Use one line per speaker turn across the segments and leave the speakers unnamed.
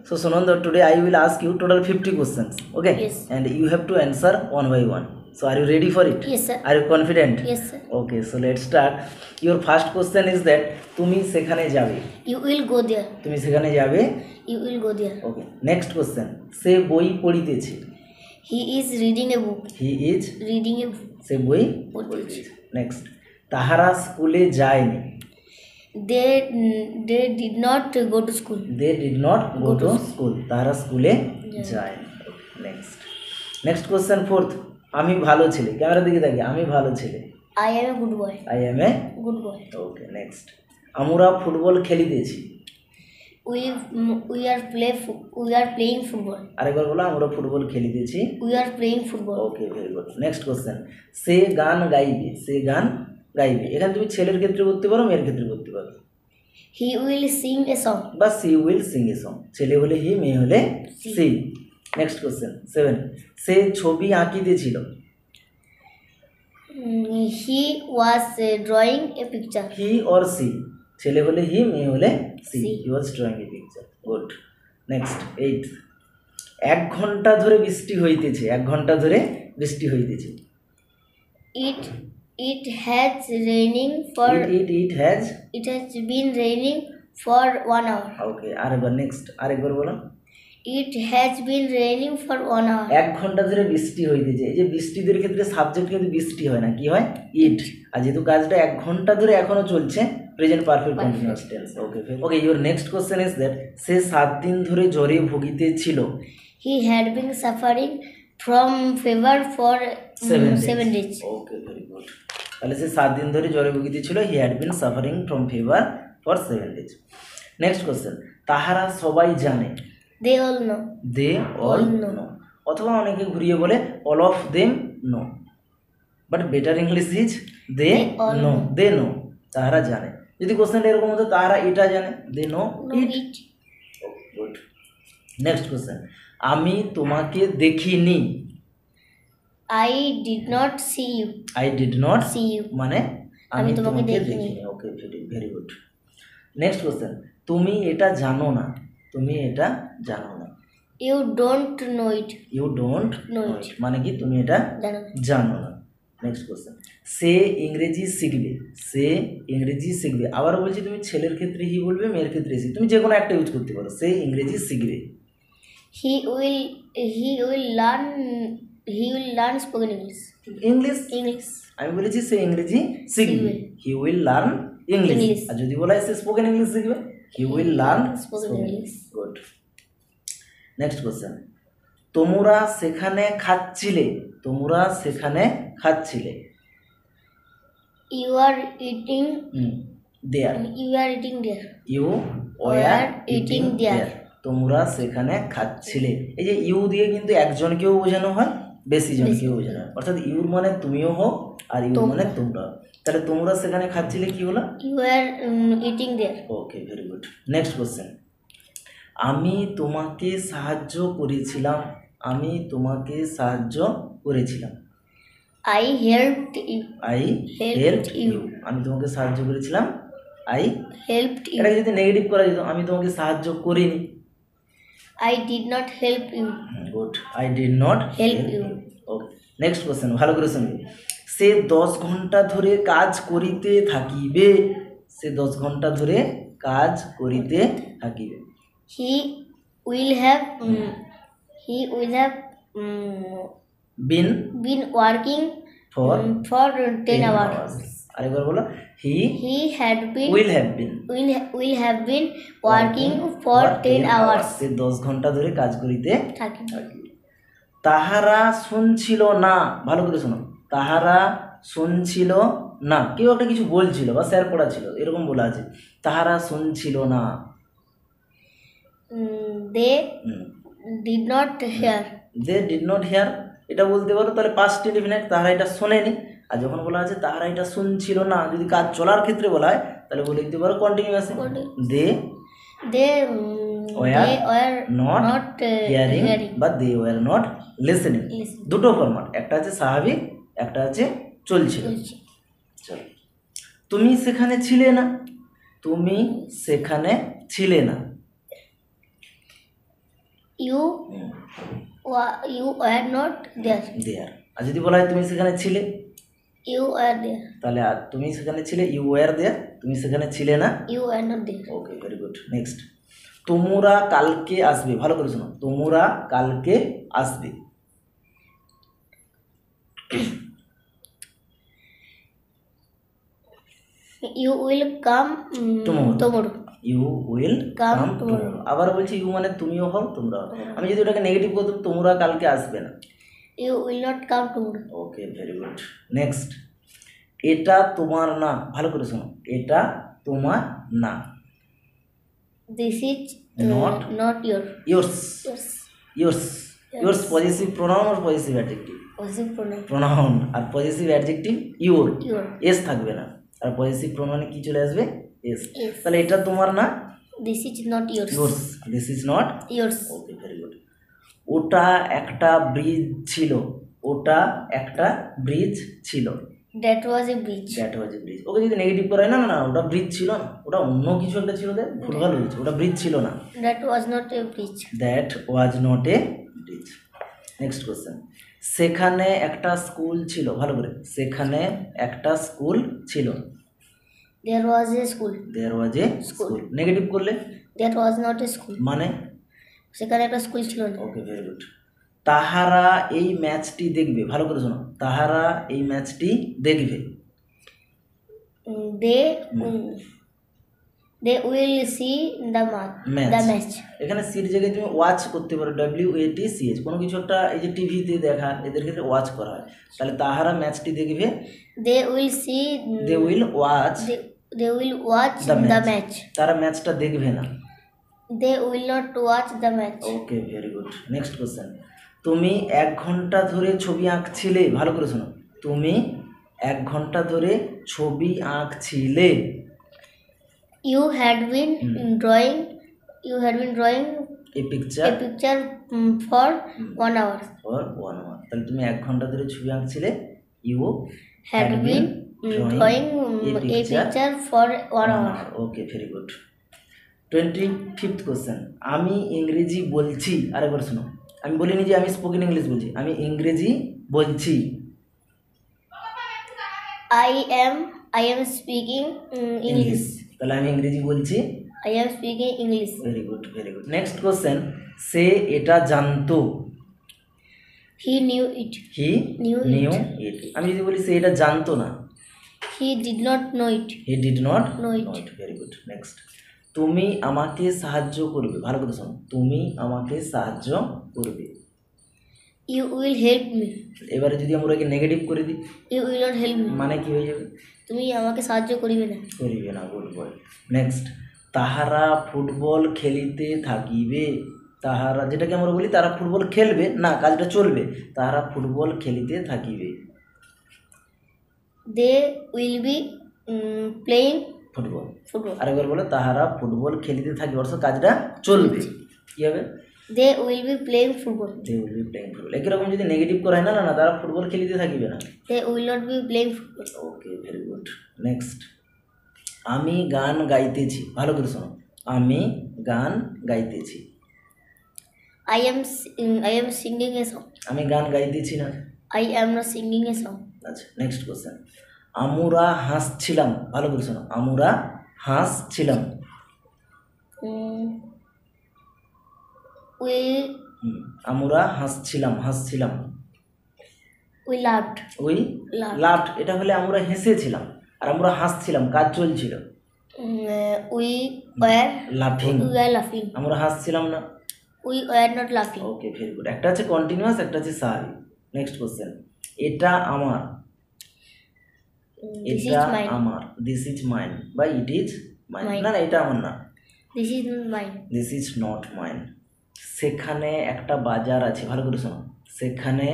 So Sunanda, today I will ask you total 50 questions. Okay?
Yes.
And you have to answer one by one. So are you ready for it?
Yes, sir.
Are you confident?
Yes, sir.
Okay, so let's start. Your first question is that তুমি সেখানে যাবে।
You will go there.
তুমি সেখানে যাবে।
You will go there.
Okay. Next question. সে বই পড়িতেছে।
He is reading a book.
He is
Reading a book.
সে বই
পড়িতেছে।
Next. তাহারা স্কুলে যায়নি।
They did not go to school.
They did not go to school. তাহারা স্কুলে যায়নি। Next question, fourth. আমি ভালো ছেলে। ক্যামেরা দিকে তাকিয়ে, আমি ভালো ছেলে।
I am a good boy.
I am a
good boy.
Okay, next. আমরা ফুটবল খেলিতেছি।
We are playing football.
আরেকবার বলো, আমরা ফুটবল খেলিতেছি।
We are playing football.
Okay, very good. Next question. সে গান গাইবে। সে গান গাইবে। এখানে তুমি ছেলের ক্ষেত্রে বলতে পারো, মেয়ের ক্ষেত্রে বলতে পারো।
He will sing a song.
বা she will sing a song. ছেলে হলে হি, মেয়ে হলে she. Next question, 7. সে ছবি আঁকিতেছিল।
He was drawing a picture.
He or she. ছেলে হলে হি, মেয়ে হলে she.
She.
He was drawing a picture. Good. Next, 8. 1 ঘন্টা ধরে বৃষ্টি হইতেছে। 1 ঘন্টা ধরে বৃষ্টি হইতেছে।
It has raining for.
It has.
It has been raining for 1 hour.
Okay. আরেকবার next. আরেকবার বলো।
It has been raining for 1 hour.
1 ঘন্টা ধরে বৃষ্টি হইতেছে। এই যে বৃষ্টিদের ক্ষেত্রে সাবজেক্ট কিন্তু বৃষ্টি হয় না, কি হয়? ইট। আর যেহেতু কাজটা 1 ঘন্টা ধরে এখনো চলছে, present perfect continuous tense. Okay, your next question is that সে 7 দিন ধরে জ্বরে ভুগিতেছিল।
He had been suffering from fever for 7 days.
Okay, very good. তাহলে সে 7 দিন ধরে জ্বরে ভুগিতেছিল। He had been suffering from fever for 7 days। Next question, তাহারা সবাই জানে।
They all know.
They all know. অথবা অনেকে ঘুরিয়ে বলে all of them know, but better English is they know. They know. তাহারা জানে। যদি কোশ্চেনটা এরকম হতো, তাহারা এটা জানে, they know it. Good. Next question, আমি তোমাকে দেখিনি।
I did not see you.
I did not
see you.
মানে আমি তোমাকে দেখিনি। ওকে, ভেরি গুড। নেক্সট কোশ্চেন, তুমি এটা জানো না। তুমি এটা জানো না।
You don't know it.
You don't know it মানে কি? তুমি এটা জানো না। নেক্সট কোশ্চেন, সে ইংরেজি শিখবে। সে ইংরেজি শিখবে। আবার বলছি, তুমি ছেলের ক্ষেত্রে হি বলবে, মেয়ের ক্ষেত্রে সি। তুমি যে কোনো একটা ইউজ করতে পারো। সে ইংরেজি শিখবে। He will learn spoken English. English আমি বলেছি সে ইংরেজি শিখবে। He will learn English. আর যদি বলা হয় সে স্পোকেন ইংলিশ শিখবে, he will learn spoken English. Good. Next question, তোমরা সেখানে খাচ্ছিলে। তোমরা সেখানে খাচ্ছিলে।
You are eating
there.
You are eating there.
You were eating there. তোমরা সেখানে খাচ্ছিলে। এই যে ইউ দিয়ে কিন্তু একজনকেও বোঝানো হয়, বেশি জনকেও বোঝানো হয়। অর্থাৎ ইউর মানে তুমিও হও, আর ইউর মানে তোমরা। তাহলে তোমরা সেখানে খাচ্ছিলে কি হলো?
You are eating there.
Okay, very good. Next question, আমি তোমাকে সাহায্য করেছিলাম। আমি তোমাকে সাহায্য করেছিলাম।
I helped you.
I helped you. আমি তোমাকে সাহায্য করেছিলাম। I
helped you.
এটা যদি নেগেটিভ করা যেত, আমি তোমাকে সাহায্য করিনি।
I did not help you.
Good. I did not
help you.
Okay, next question, ভালো করে শুনবে। সে 10 ঘন্টা ধরে কাজ করিতে থাকিবে। সে 10 ঘন্টা ধরে কাজ করিতে থাকিবে।
He will have been working for 10 hours.
আরেকবার বলো, he will have been working for 10 hours. সে 10 ঘন্টা ধরে কাজ করিতে থাকিবে। তাহারা শুনছিল না। ভালো করে শোনো, তাহারা শুনছিল না। কেউ একটা কিছু বলছিল বা স্যার পড়া ছিল, এরকম বলা আছে। তাহারা শুনছিল না।
They did not hear.
They did not hear এটা বলতে পারো, তাহলে পাস্ট ইনডিফিনিট। তাহারা এটা শোনেনি। আর যখন বলা আছে তাহারা এটা শুনছিল না, যদি কাজ চলার ক্ষেত্রে বলা হয়, তাহলে বলে দিতে পারো continuous. They were not hearing বা they were not listening. দুটো ফরম্যাট, একটা আছে স্বাভাবিক, একটা আছে চলছিল। চলো, তুমি সেখানে ছিলে না। তুমি সেখানে ছিলে না।
You you were not there.
দেয়ার। আর যদি বলা হয় তুমি সেখানে ছিলে,
You were there.
তাহলে আর তুমি সেখানে ছিলে, ইউ ওয়্যার দেয়ার, তুমি সেখানে ছিলে না।
You were not there.
Okay, very good. Next, তোমরা কালকে আসবে, ভালো করে শোনো, তোমরা কালকে আসবে।
You will come tomorrow.
You will
Come
come
tomorrow.
আবার বলছি ইউ মানে তুমিও হও, তোমরা হও। আমি যদি ওটাকে নেগেটিভ করতাম, তোমরা কালকে আসবে না।
You will not come tomorrow.
Okay, very good. Next, এটা তোমার না, ভালো করে শোনো, এটা তোমার না।
This is
Not
your.
yours,
Yours.
yours, yours positive pronoun আর positive adjective.
Positive pronoun.
Pronoun আর positive adjective your,
Your.
S থাকবে না, আর পজিটিভ প্রোনাউনে কি চলে আসবে, এস।
Yes.
তাহলে এটা তোমার না,
This is not yours.
yours, this is not
Yours.
Okay, very good. ওটা একটা ব্রিজ ছিল, ওটা একটা ব্রিজ ছিল।
That was a bridge.
That was a bridge. Okay যদি নেগেটিভ করায়, না না না, ওটা ব্রিজ ছিল না, ওটা অন্য কিছু একটা ছিল, দেখ ভুলভাল হয়েছে, ওটা ব্রিজ ছিল না।
That was not a bridge.
That was not a bridge. Next question, সেখানে একটা স্কুল ছিল, ভালো করে, সেখানে একটা স্কুল ছিল।
There was a school.
There was a school. Negative করলে
That was not a school.
মানে,
সেখানে একটা স্কুল ছিল না।
ওকে, ভেরি গুড। তাহারা এই ম্যাচটি দেখবে, ভালো করে শোনো, তাহারা এই ম্যাচটি দেখবে।
They will see the match.
এখানে সির জায়গায় তুমি ওয়াচ করতে পারো, WATCH, কোনো কিছু একটা, এই যে টিভিতে দেখা, এদের ক্ষেত্রে ওয়াচ করা হয়। তাহলে তাহারা ম্যাচটি দেখবে,
They will see.
They will watch,
They will watch the match.
তারা ম্যাচটা দেখবে না।
They will not watch the match.
Okay, very good. Next question, তুমি 1 ঘন্টা ধরে ছবি আঁকছিলে, ভালো করে শোনো, তুমি 1 ঘন্টা ধরে ছবি আঁকছিলে।
You had been drawing.
এই picture
a picture for 1 hour.
For 1 hour. তাহলে তুমি 1 ঘন্টা ধরে ছবি আঁকছিলে, you
Had been drawing a picture for 1 hour.
Okay, very good. 25th question, আমি ইংরেজি বলছি, আরেকবার শোনো, আমি বলিনি যে আমি স্পোকেন ইংলিশ বলছি, আমি ইংরেজি বলছি।
I am speaking English.
তাহলে আমি ইংরেজি বলছি,
I am speaking English.
Very good, very good. Next question, সে এটা জানতো,
He knew it.
He
Knew
knew it. আমি যদি বলি সে এটা জানতো না,
He did not know it.
He did not
Know it.
Very good. Next, তুমি আমাকে সাহায্য করবে, ভালো করে শোনো, তুমি আমাকে সাহায্য করবে।
You will help me.
এবারে যদি আমরা একে নেগেটিভ করে দিই,
You will not help me.
মানে কি হয়ে যাবে,
তুমি আমাকে সাহায্য করিবে না।
করিবে না, গুড বয়। নেক্সট, তাহারা ফুটবল খেলিতে থাকিবে, তাহারা, যেটাকে আমরা বলি তারা ফুটবল খেলবে না, কাজটা চলবে, তাহারা ফুটবল খেলিতে থাকিবে।
They will be playing
football.
football.
আরেকবার বলো, তাহারা ফুটবল খেলিতে থাকিবে, অর্থাৎ কাজটা চলবে। কি হবে,
They will be playing football.
They will be playing football. একই রকম যদি নেগেটিভ করায়, না না না, তারা ফুটবল খেলিতে থাকিবে না।
They will not be playing football.
Okay, very good. Next, আমি গান গাইতেছি, ভালো করে শোনো, আমি গান গাইতেছি।
I am singing a song.
আমি গান গাইতেছি না।
I am not singing a song.
আচ্ছা, নেক্সট কোশ্চেন, আমরা হাসছিলাম, ভালো করে শোনো, আমরা হাসছিলাম। আমরা হাসছিলাম, হাসছিলাম।
We laughed.
উই লাফড, এটা হলে আমরা হেসেছিলাম, আর আমরা হাসছিলাম, কাজ চলছিল।
We were
লাফিং,
laughing.
আমরা হাসছিলাম না।
We were not laughing.
Okay, very good. একটা আছে কন্টিনিউয়াস, একটা আছে স্বাভাবিক। নেক্সট কোশ্চেন, এটা আমার,
This
এটা
is mine.
আমার, দিস ইজ মাইন বা ইট ইজ মাইন।
Mine.
না না, এটা আমার না,
This is not mine.
This is not mine. সেখানে একটা বাজার আছে, ভালো করে শোনো, সেখানে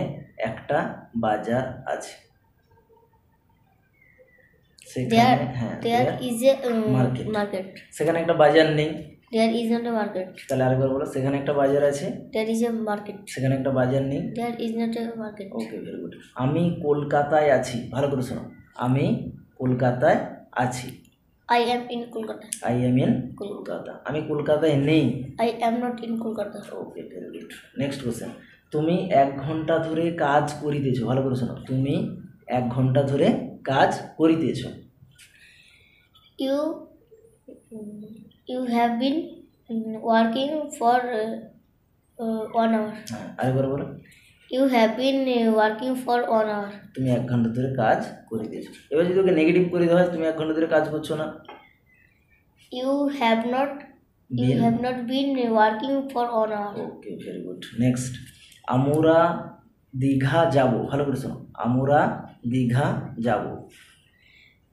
একটা বাজার আছে। সেখানে, হ্যাঁ,
There is a
market.
market.
সেখানে একটা বাজার নেই,
There is not a market.
তাহলে আরেকবার বলো, সেখানে একটা বাজার আছে,
There is a market.
সেখানে একটা বাজার নেই।
There is not a market.
Okay, very good. আমি কলকাতায় আছি, ভালো করে শোনো, আমি কলকাতায় আছি।
I am in Kolkata.
I am in Kolkata, আমি কলকাতায় নেই।
I am not in Kolkata.
Okay, very good. Next question, তুমি 1 ঘন্টা ধরে কাজ করিতেছো, ভালো করে শোনো, তুমি 1 ঘন্টা ধরে কাজ করিতেছো।
You have been working for 1 hour.
হ্যাঁ, আরেকবার বলো।
You have been working for 1 hour.
তুমি 1 ঘন্টা ধরে কাজ করিতেছো। এবার যদি ওকে নেগেটিভ করে দেওয়া হয়, তুমি 1 ঘন্টা ধরে কাজ করছো না।
You have not been working for 1 hour.
Okay, very good. Next, আমরা দীঘা যাব, ভালো করে শোনো, আমরা দীঘা যাব।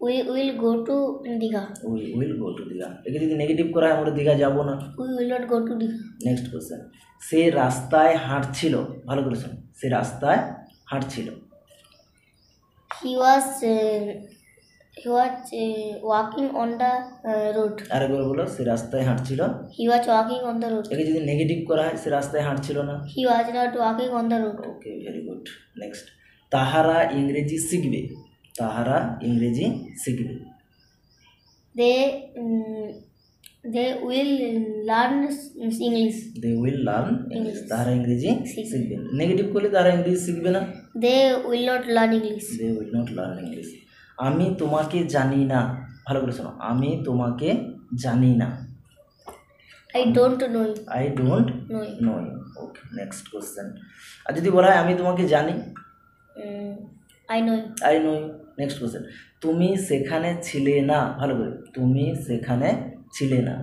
We will go to Digha.
We will go to Digha. একে যদি নেগেটিভ করা হয়, আমরা দীঘা যাব না।
We will not go to Digha.
Next question, সে রাস্তায় হাঁটছিল, ভালো করে শোনো, সে রাস্তায় হাঁটছিল।
He was walking on the road.
আরেকবার বলো, সে রাস্তায় হাঁটছিল।
He was walking on the road.
একে যদি নেগেটিভ করা হয়, সে রাস্তায় হাঁটছিল না।
He was not walking on the road.
Okay, very good. Next, তাহারা ইংরেজি শিখবে, তাহারা ইংরেজি শিখবে।
They will learn English.
They will learn English, তাহারা ইংরেজি
শিখবে।
শিখবে। নেগেটিভ করলে তারা ইংরেজি শিখবে না।
They will not learn English.
They will not learn English. আমি তোমাকে জানি না, ভালো করে শোনো, আমি তোমাকে জানি না।
I don't know you.
I don't
Know you.
Know you. Okay, next question, আর যদি বলা হয় আমি তোমাকে জানি,
I know you.
I know you. Next question, তুমি সেখানে ছিলে না, ভালো করে, তুমি সেখানে ছিলে না।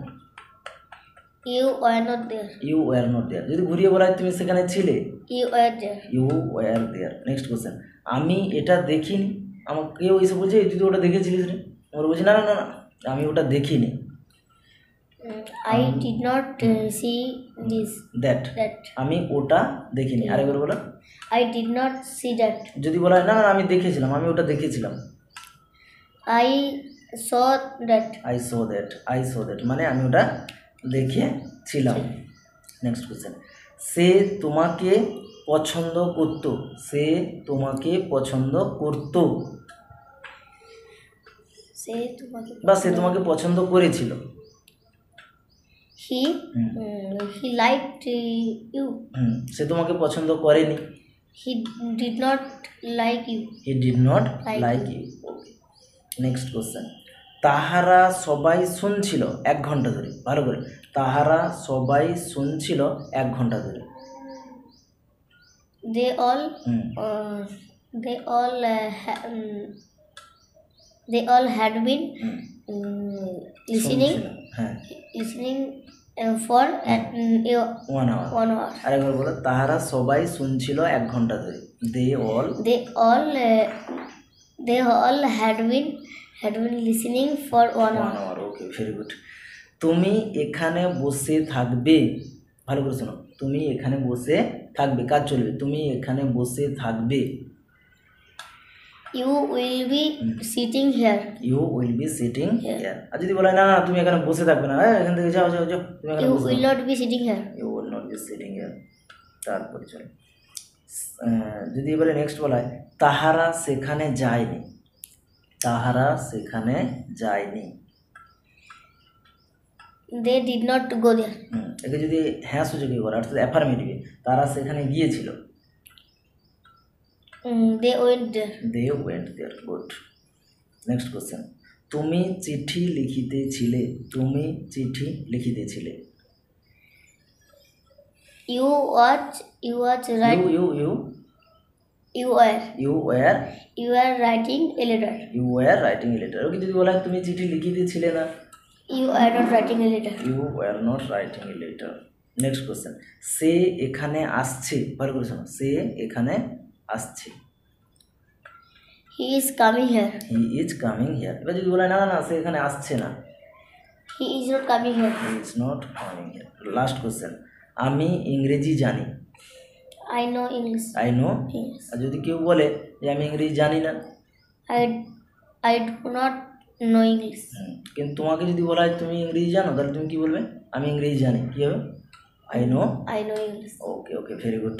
You were not there.
You were not there. যদি ঘুরিয়ে বলা হয় তুমি সেখানে ছিলে,
You were there.
You were there. Next question, আমি এটা দেখিনি, আমাকে কেউ এসে বলছে এই তুই তো ওটা দেখেছিলিস রে, আমরা বলছি না না না না, আমি ওটা দেখিনি।
I did not see this.
That,
That.
আমি ওটা দেখিনি। আরেকবার বলো।
I did not see that.
যদি বলা হয় না না না, আমি দেখেছিলাম, আমি ওটা দেখেছিলাম।
I saw that.
I so that, I so that মানে আমি ওটা দেখেছিলাম। নেক্সট কোশ্চেন, সে তোমাকে পছন্দ করতো, সে তোমাকে পছন্দ করতো, বা সে তোমাকে পছন্দ করেছিল।
He liked you.
সে তোমাকে পছন্দ করেনি।
He did not like you.
He did not
Like
like you. Okay, next question, তাহারা সবাই শুনছিল 1 ঘন্টা ধরে, ভালো করে, তাহারা সবাই শুনছিল 1 ঘন্টা ধরে।
They all had been listening.
শুনছিল, হ্যাঁ,
Listening for
1 hour।
1 hour.
আরেকবার বলো, তাহারা সবাই শুনছিল 1 ঘন্টা ধরে। They all
They all had been listening for 1 hour.
hour। Okay, very good. তুমি এখানে বসে থাকবে, ভালো করে শোনো, তুমি এখানে বসে থাকবে, কাজ চলবে, তুমি এখানে বসে থাকবে।
You will be sitting here.
You will be sitting here. আর যদি বলা হয় না না তুমি এখানে বসে থাকবে না, এখান থেকে যাও যাও যাও, তুমি এখানে
You
বসে
will not be sitting here.
You will not be sitting here. তারপরে চলো, যদি এবারে নেক্সট বলা হয় তাহারা সেখানে যায়নি, তাহারা সেখানে যায়নি।
They did not go there.
একে যদি হ্যাঁ সূচকে করা অর্থাৎ অ্যাফার্মেটিভে, তারা সেখানে গিয়েছিল।
They went there.
They went there. Good. Next question, তুমি চিঠি লিখিতেছিলে, তুমি চিঠি লিখিতেছিলে।
You was right.
You were
You were writing a letter.
Writing a letter. Okay, যদি বলা হয় তুমি চিঠি লিখিতেছিলে না,
You were not writing a letter.
You were not writing a letter. Next question, সে এখানে আসছে, ভালো করে শোনো, সে এখানে আসছে।
He is coming here.
He is coming here. এবার যদি বলা হয় না না না, সে এখানে আসছে না,
He is not coming here.
He is not coming here. Last question, আমি ইংরেজি জানি,
I know English.
I know.
Yes.
আর যদি কেউ বলে যে আমি ইংরেজি জানি না,
I do not know English.
কিন্তু তোমাকে যদি বলা হয় তুমি ইংরেজি জানো, তাহলে তুমি কি বলবে? আমি ইংরেজি জানি। কী হবে? I know.
I know English.
Okay okay, very good.